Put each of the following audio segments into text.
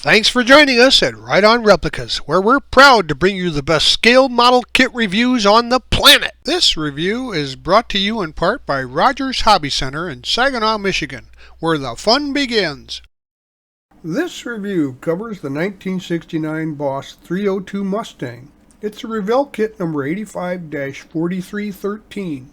Thanks for joining us at Right On Replicas, where we're proud to bring you the best scale model kit reviews on the planet. This review is brought to you in part by Rogers Hobby Center in Saginaw, Michigan, where the fun begins. This review covers the 1969 Boss 302 Mustang. It's a Revell kit number 85-4313.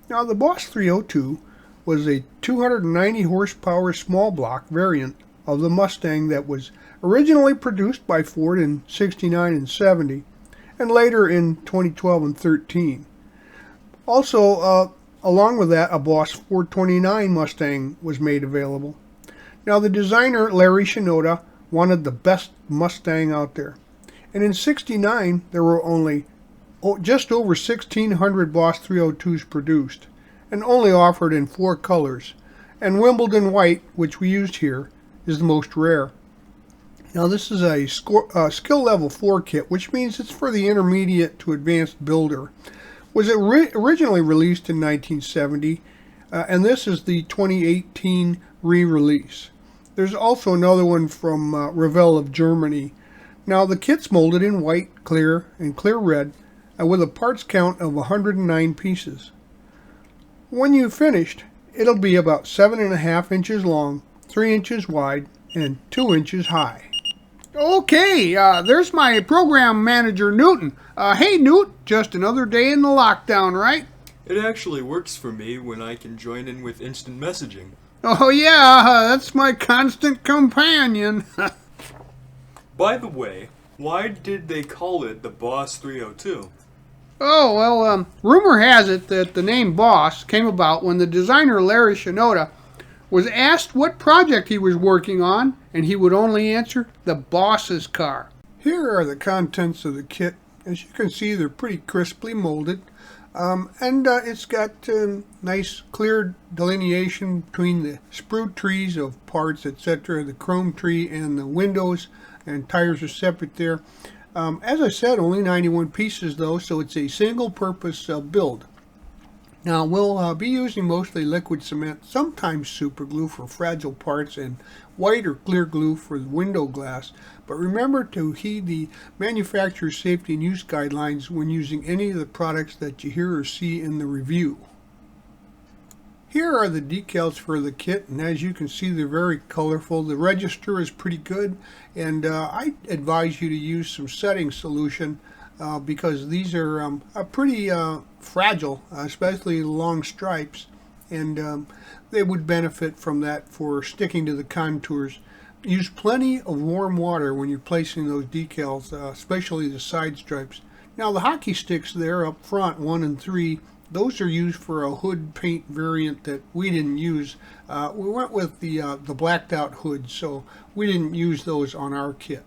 Now, the Boss 302 was a 290 horsepower small block variant of the Mustang that was originally produced by Ford in 69 and 70, and later in 2012 and 13. Also, along with that, a Boss 429 Mustang was made available. Now, the designer, Larry Shinoda, wanted the best Mustang out there. And in 69, there were only just over 1,600 Boss 302s produced, and only offered in 4 colors. And Wimbledon White, which we used here, is the most rare. Now, this is a skill level 4 kit, which means it's for the intermediate to advanced builder. Was originally released in 1970, and this is the 2018 re-release. There's also another one from Revell of Germany. Now, the kit's molded in white, clear, and clear red, with a parts count of 109 pieces. When you've finished, it'll be about 7.5 inches long, 3 inches wide, and 2 inches high. Okay, there's my program manager, Newton. Hey, Newt, just another day in the lockdown, right? It actually works for me when I can join in with instant messaging. Oh, yeah, that's my constant companion. By the way, why did they call it the Boss 302? Oh, well, rumor has it that the name Boss came about when the designer Larry Shinoda was asked what project he was working on, and he would only answer the boss's car. Here are the contents of the kit. As you can see, they're pretty crisply molded, and it's got nice clear delineation between the spruce trees of parts, etc., the chrome tree and the windows, and tires are separate there. As I said, only 91 pieces though, so it's a single purpose build. Now, we'll be using mostly liquid cement, sometimes super glue for fragile parts, and white or clear glue for the window glass. But remember to heed the manufacturer's safety and use guidelines when using any of the products that you hear or see in the review. Here are the decals for the kit, and as you can see, they're very colorful. The register is pretty good, and I advise you to use some setting solution because these are pretty fragile, especially the long stripes, and they would benefit from that for sticking to the contours. Use plenty of warm water when you're placing those decals, especially the side stripes. Now, the hockey sticks there up front, 1 and 3, those are used for a hood paint variant that we didn't use. We went with the blacked out hood, so we didn't use those on our kit.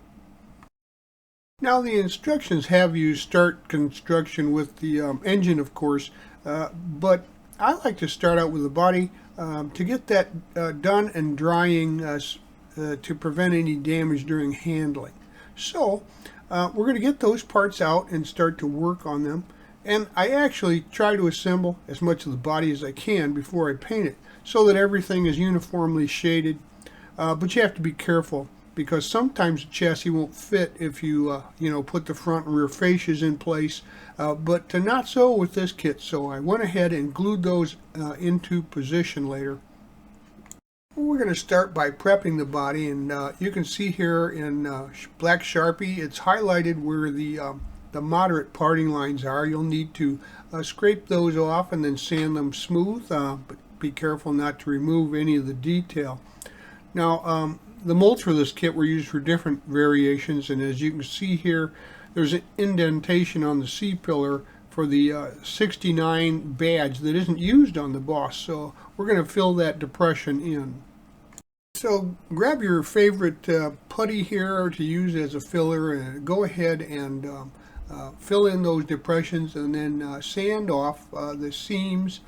Now, the instructions have you start construction with the engine, of course, but I like to start out with the body to get that done and drying to prevent any damage during handling. So we're going to get those parts out and start to work on them. And I actually try to assemble as much of the body as I can before I paint it so that everything is uniformly shaded. But you have to be careful, because sometimes the chassis won't fit if you put the front and rear fascias in place, but not so with this kit, so I went ahead and glued those into position later. We're going to start by prepping the body, and you can see here in black Sharpie, it's highlighted where the moderate parting lines are. You'll need to scrape those off and then sand them smooth, but be careful not to remove any of the detail. Now, the molds for this kit were used for different variations, and as you can see here, there's an indentation on the C-pillar for the 69 badge that isn't used on the Boss, so we're going to fill that depression in. So grab your favorite putty here to use as a filler, and go ahead and fill in those depressions, and then sand off the seams.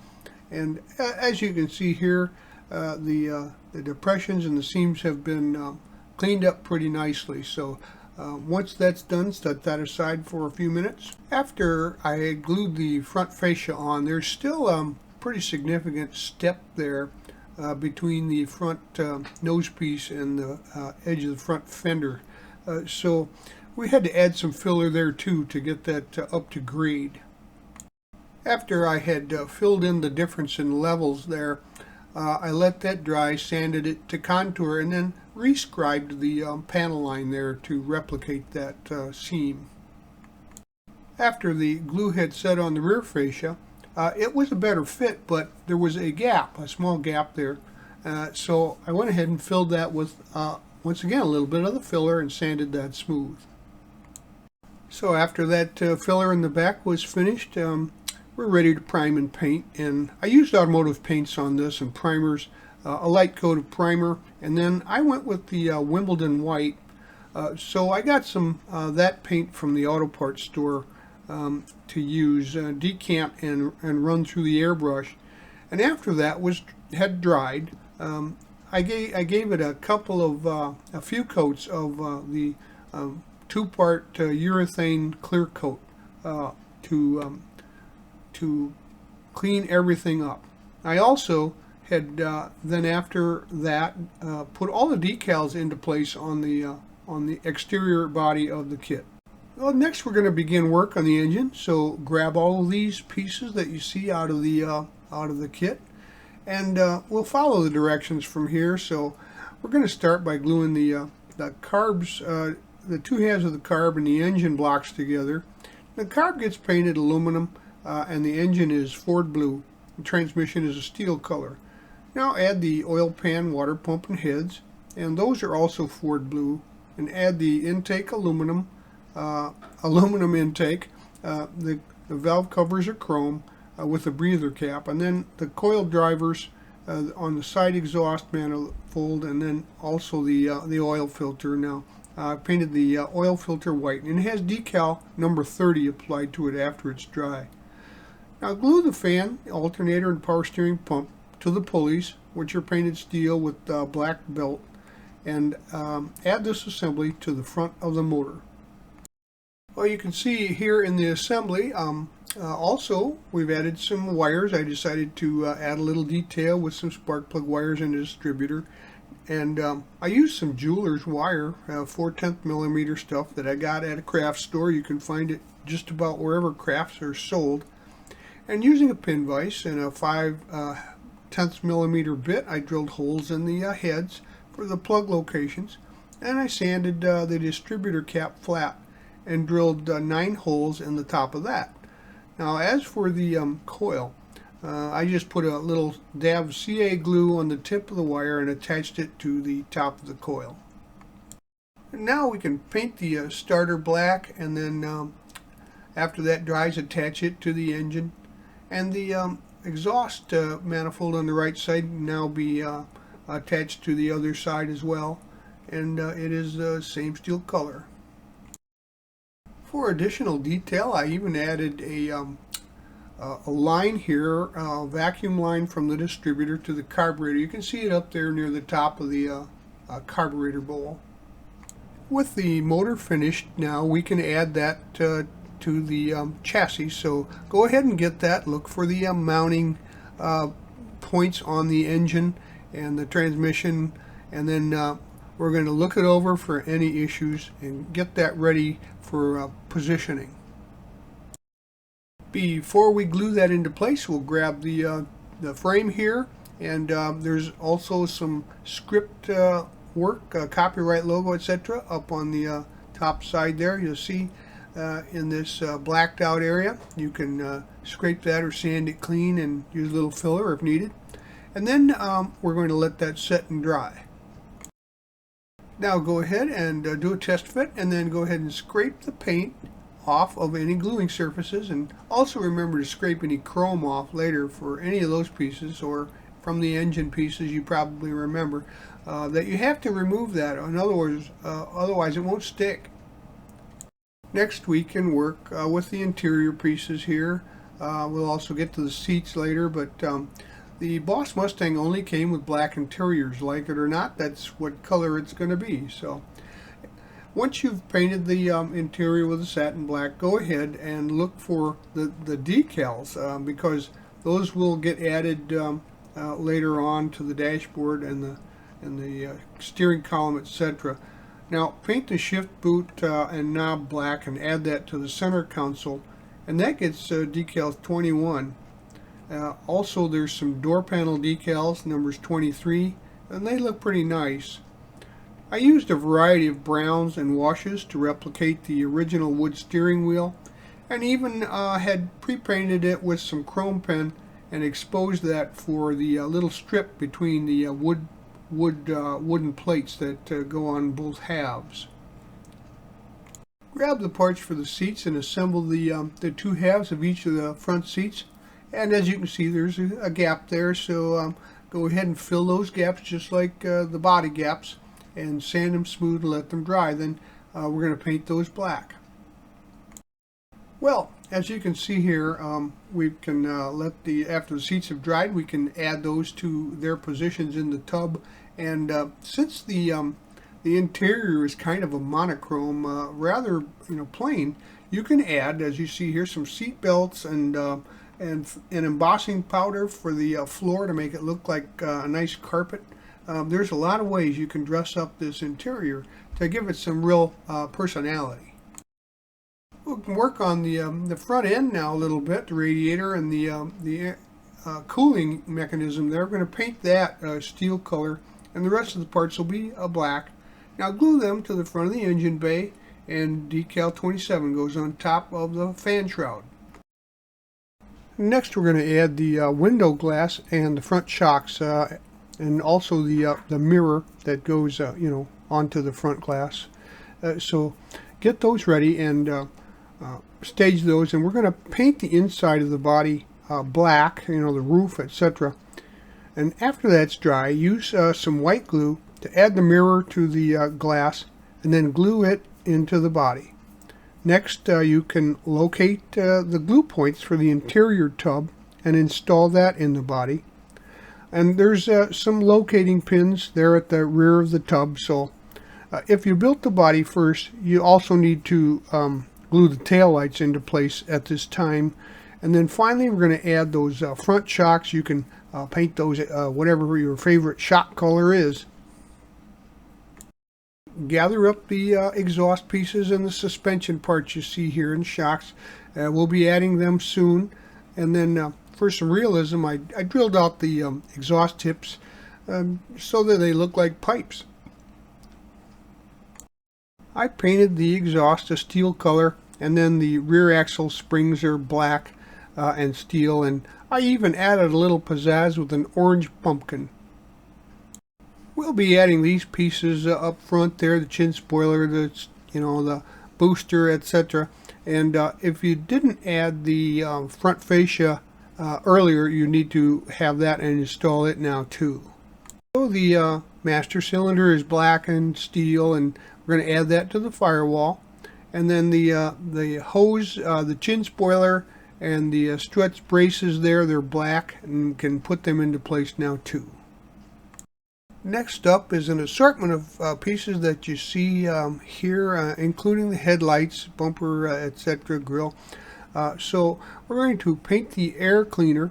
And as you can see here, the depressions and the seams have been cleaned up pretty nicely. So once that's done, set that aside for a few minutes. After I had glued the front fascia on, there's still a pretty significant step there between the front nose piece and the edge of the front fender. So we had to add some filler there too to get that up to grade. After I had filled in the difference in levels there, I let that dry, sanded it to contour, and then rescribed the panel line there to replicate that seam. After the glue had set on the rear fascia, it was a better fit, but there was a gap, a small gap there. So I went ahead and filled that with, once again, a little bit of the filler and sanded that smooth. So after that filler in the back was finished, we're ready to prime and paint. And I used automotive paints on this and primers, a light coat of primer, and then I went with the Wimbledon white. So I got some that paint from the auto parts store to use, decant and run through the airbrush. And after that had dried, I gave it a few coats of the 2-part urethane clear coat to clean everything up. I also had then after that put all the decals into place on the exterior body of the kit. Well, next we're going to begin work on the engine. So grab all of these pieces that you see out of the kit, and we'll follow the directions from here. So we're going to start by gluing the carbs, the two halves of the carb and the engine blocks together. The carb gets painted aluminum, and the engine is Ford blue. The transmission is a steel color. Now add the oil pan, water pump, and heads, and those are also Ford blue. And add the intake aluminum intake. The valve covers are chrome with a breather cap, and then the coil drivers on the side exhaust manifold, and then also the oil filter. Now I painted the oil filter white, and it has decal number 30 applied to it after it's dry. Now glue the fan, alternator, and power steering pump to the pulleys, which are painted steel with black belt, and add this assembly to the front of the motor. Well, you can see here in the assembly, also we've added some wires. I decided to add a little detail with some spark plug wires in the distributor, and I used some jeweler's wire, 4/10 millimeter stuff that I got at a craft store. You can find it just about wherever crafts are sold. And using a pin vise and a 5/10 millimeter bit, I drilled holes in the heads for the plug locations, and I sanded the distributor cap flat and drilled 9 holes in the top of that. Now as for the coil, I just put a little dab of CA glue on the tip of the wire and attached it to the top of the coil. And now we can paint the starter black, and then after that dries, attach it to the engine. And the exhaust manifold on the right side now be attached to the other side as well, and it is the same steel color. For additional detail, I even added a line here, a vacuum line from the distributor to the carburetor. You can see it up there near the top of the carburetor bowl. With the motor finished now, we can add that to the chassis. So go ahead and get that. Look for the mounting points on the engine and the transmission, and then we're going to look it over for any issues and get that ready for positioning. Before we glue that into place, we'll grab the frame here, and there's also some script work, copyright logo, etc. up on the top side there. You'll see in this blacked out area. You can scrape that or sand it clean and use a little filler if needed. And then we're going to let that set and dry. Now go ahead and do a test fit, and then go ahead and scrape the paint off of any gluing surfaces, and also remember to scrape any chrome off later for any of those pieces, or from the engine pieces. You probably remember that you have to remove that. In other words, otherwise it won't stick. Next we can work with the interior pieces here. We'll also get to the seats later, but the Boss Mustang only came with black interiors. Like it or not, that's what color it's going to be. So once you've painted the interior with a satin black, go ahead and look for the decals, because those will get added later on to the dashboard and the steering column, etc. Now paint the shift boot and knob black and add that to the center console, and that gets decals 21. Also there's some door panel decals, numbers 23, and they look pretty nice. I used a variety of browns and washes to replicate the original wood steering wheel, and even had pre-painted it with some chrome pen and exposed that for the little strip between the wooden plates that go on both halves. Grab the parts for the seats and assemble the two halves of each of the front seats, and as you can see there's a gap there, so go ahead and fill those gaps just like the body gaps, and sand them smooth and let them dry. Then we're going to paint those black. Well, as you can see here, we can after the seats have dried, we can add those to their positions in the tub. And since the interior is kind of a monochrome, rather plain, you can add, as you see here, some seat belts and an embossing powder for the floor to make it look like a nice carpet. There's a lot of ways you can dress up this interior to give it some real personality. We can work on the front end now a little bit, the radiator and the cooling mechanism there. We're going to paint that steel color, and the rest of the parts will be black. Now glue them to the front of the engine bay, and decal 27 goes on top of the fan shroud. Next we're going to add the window glass and the front shocks, and also the mirror that goes onto the front glass. So get those ready and stage those, and we're going to paint the inside of the body black, the roof, etc. And after that's dry, use some white glue to add the mirror to the glass, and then glue it into the body. Next, you can locate the glue points for the interior tub and install that in the body. And there's some locating pins there at the rear of the tub, so if you built the body first, you also need to glue the tail lights into place at this time. And then finally we're going to add those front shocks. You can paint those whatever your favorite shock color is. Gather up the exhaust pieces and the suspension parts you see here in shocks. We'll be adding them soon. And then for some realism, I drilled out the exhaust tips so that they look like pipes. I painted the exhaust a steel color, and then the rear axle springs are black and steel, and I even added a little pizzazz with an orange pumpkin. We'll be adding these pieces up front there, the chin spoiler, the booster, etc. And if you didn't add the front fascia earlier, you need to have that and install it now too. So the master cylinder is black and steel, and we're going to add that to the firewall. And then the hose, the chin spoiler, and the struts braces there, they're black, and can put them into place now too. Next up is an assortment of pieces that you see here, including the headlights, bumper, etc., grille. So we're going to paint the air cleaner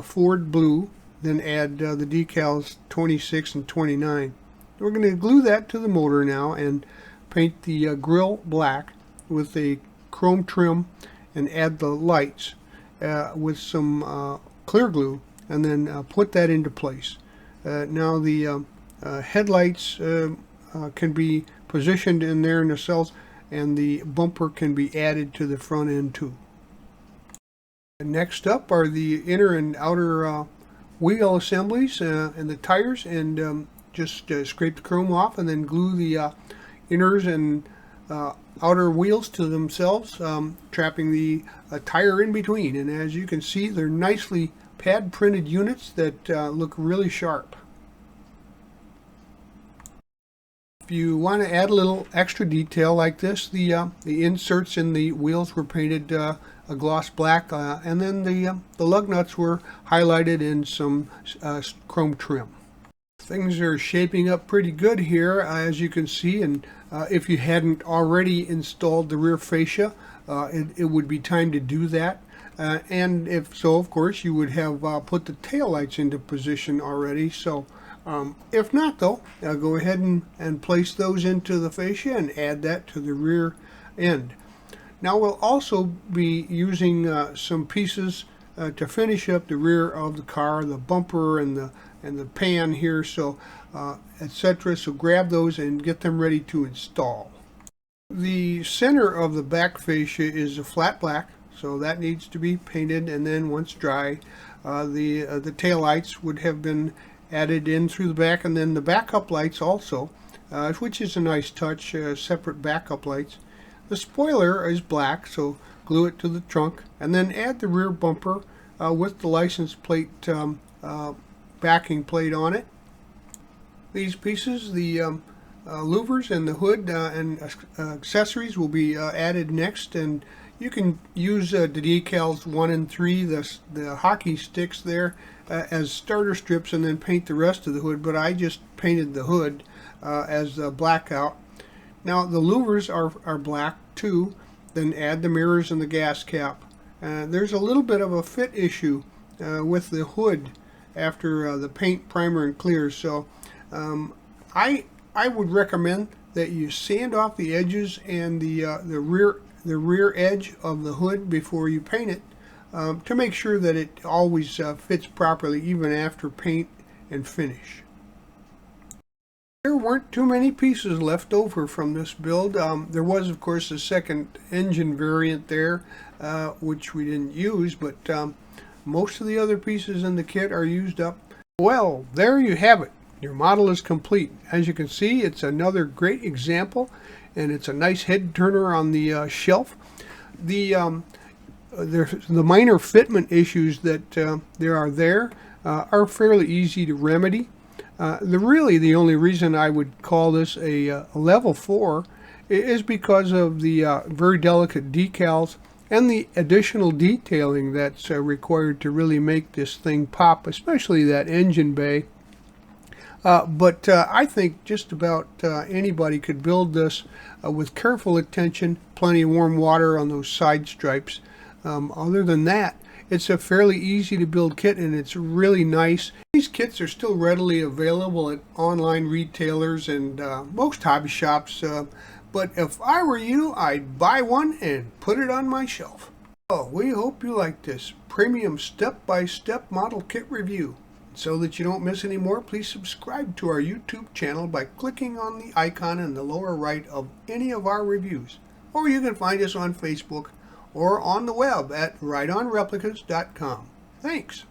Ford blue, then add the decals 26 and 29. We're going to glue that to the motor now and paint the grille black with a chrome trim, and add the lights with some clear glue, and then put that into place. Now the headlights can be positioned in their nacelles, and the bumper can be added to the front end too. Next up are the inner and outer wheel assemblies and the tires, and just scrape the chrome off and then glue the inners and outer wheels to themselves, trapping the tire in between. And as you can see, they're nicely pad printed units that look really sharp. If you want to add a little extra detail like this, the inserts in the wheels were painted a gloss black, and then the lug nuts were highlighted in some chrome trim. Things are shaping up pretty good here, as you can see, and if you hadn't already installed the rear fascia, it would be time to do that. And if so, of course, you would have put the taillights into position already. So if not, though, go ahead and place those into the fascia and add that to the rear end. Now we'll also be using some pieces to finish up the rear of the car, the bumper and the pan here, so etc. So grab those and get them ready to install. The center of the back fascia is a flat black, so that needs to be painted, and then once dry, the tail lights would have been added in through the back, and then the backup lights also, which is a nice touch, separate backup lights. The spoiler is black, so glue it to the trunk, and then add the rear bumper with the license plate backing plate on it. These pieces, the louvers and the hood and accessories will be added next, and you can use the decals 1 and 3, the hockey sticks there, as starter strips, and then paint the rest of the hood, but I just painted the hood as blackout. Now the louvers are black too, then add the mirrors and the gas cap. There's a little bit of a fit issue with the hood after the paint, primer, and clear, so I would recommend that you sand off the edges and the rear edge of the hood before you paint it, to make sure that it always fits properly even after paint and finish. There weren't too many pieces left over from this build. There was, of course, a second engine variant there, which we didn't use, but most of the other pieces in the kit are used up. Well, there you have it. Your model is complete. As you can see, it's another great example, and it's a nice head turner on the shelf. The minor fitment issues that there are fairly easy to remedy. The only reason I would call this a level 4 is because of the very delicate decals and the additional detailing that's required to really make this thing pop, especially that engine bay. But I think just about anybody could build this with careful attention, plenty of warm water on those side stripes. Other than that, it's a fairly easy to build kit, and it's really nice. These kits are still readily available at online retailers and most hobby shops, but if I were you, I'd buy one and put it on my shelf. Oh, we hope you like this premium step-by-step model kit review. So that you don't miss any more, please subscribe to our YouTube channel by clicking on the icon in the lower right of any of our reviews. Or you can find us on Facebook or on the web at rightonreplicas.com. Thanks.